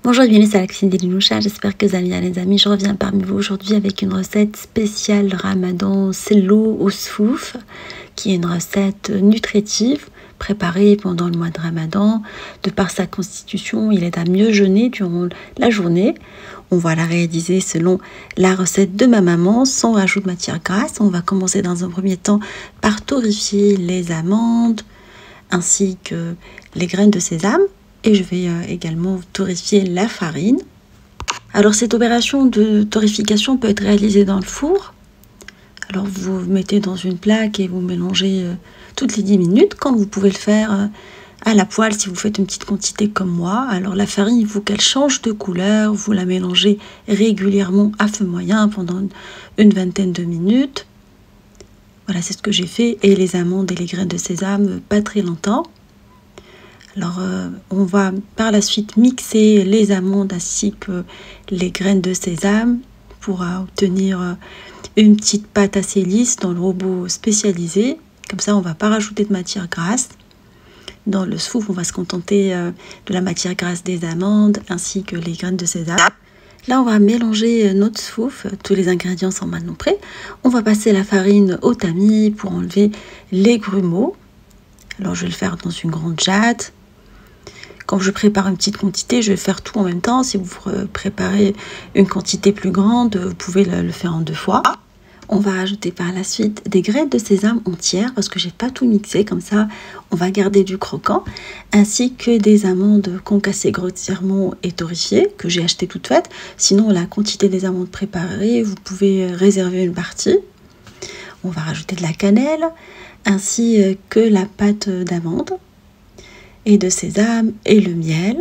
Bonjour et bienvenue sur la cuisine d'Eliloucha, j'espère que vous allez bien les amis. Je reviens parmi vous aujourd'hui avec une recette spéciale Ramadan sello au sfouf, qui est une recette nutritive préparée pendant le mois de Ramadan. De par sa constitution, il aide à mieux jeûner durant la journée. On va la réaliser selon la recette de ma maman, sans rajout de matière grasse. On va commencer dans un premier temps par torréfier les amandes ainsi que les graines de sésame. Et je vais également torréfier la farine. Alors cette opération de torréfication peut être réalisée dans le four. Alors vous mettez dans une plaque et vous mélangez toutes les 10 minutes, comme vous pouvez le faire à la poêle si vous faites une petite quantité comme moi. Alors la farine, il faut qu'elle change de couleur, vous la mélangez régulièrement à feu moyen pendant une vingtaine de minutes. Voilà, c'est ce que j'ai fait, et les amandes et les graines de sésame, pas très longtemps. Alors, on va par la suite mixer les amandes ainsi que les graines de sésame pour obtenir une petite pâte assez lisse dans le robot spécialisé. Comme ça, on ne va pas rajouter de matière grasse. Dans le sfouf, on va se contenter de la matière grasse des amandes ainsi que les graines de sésame. Là, on va mélanger notre sfouf. Tous les ingrédients sont maintenant prêts. On va passer la farine au tamis pour enlever les grumeaux. Alors, je vais le faire dans une grande jatte. Quand je prépare une petite quantité, je vais faire tout en même temps. Si vous préparez une quantité plus grande, vous pouvez le faire en 2 fois. On va ajouter par la suite des graines de sésame entières parce que j'ai pas tout mixé. Comme ça, on va garder du croquant. Ainsi que des amandes concassées grossièrement et torréfiées que j'ai achetées toutes faites. Sinon, la quantité des amandes préparées, vous pouvez réserver une partie. On va rajouter de la cannelle ainsi que la pâte d'amande et de sésame et le miel,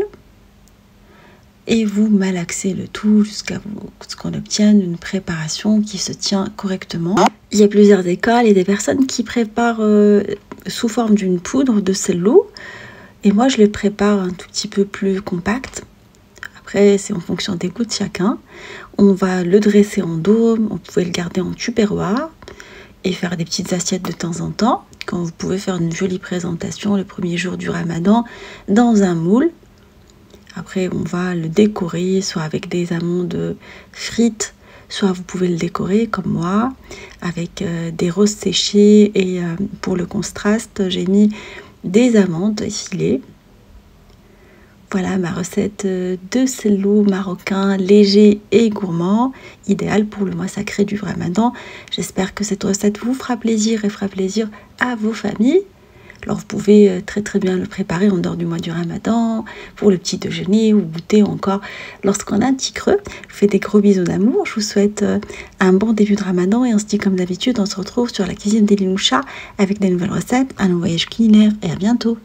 et vous malaxez le tout jusqu'à ce qu'on obtienne une préparation qui se tient correctement. Il y a plusieurs écoles et des personnes qui préparent sous forme d'une poudre de sello, et moi je le prépare un tout petit peu plus compact. Après, c'est en fonction des goûts de chacun. On va le dresser en dôme, vous pouvez le garder en tupperware et faire des petites assiettes de temps en temps, quand vous pouvez faire une jolie présentation le premier jour du Ramadan dans un moule. Après, on va le décorer soit avec des amandes frites, soit vous pouvez le décorer comme moi avec des roses séchées, et pour le contraste, j'ai mis des amandes effilées. Voilà ma recette de sello marocain léger et gourmand, idéal pour le mois sacré du Ramadan. J'espère que cette recette vous fera plaisir et fera plaisir à vos familles. Alors vous pouvez très bien le préparer en dehors du mois du Ramadan, pour le petit déjeuner ou goûter, ou encore lorsqu'on a un petit creux. Je vous fais des gros bisous d'amour, je vous souhaite un bon début de Ramadan, et on se dit comme d'habitude, on se retrouve sur la cuisine d'Eliloucha avec des nouvelles recettes, un voyage culinaire, et à bientôt.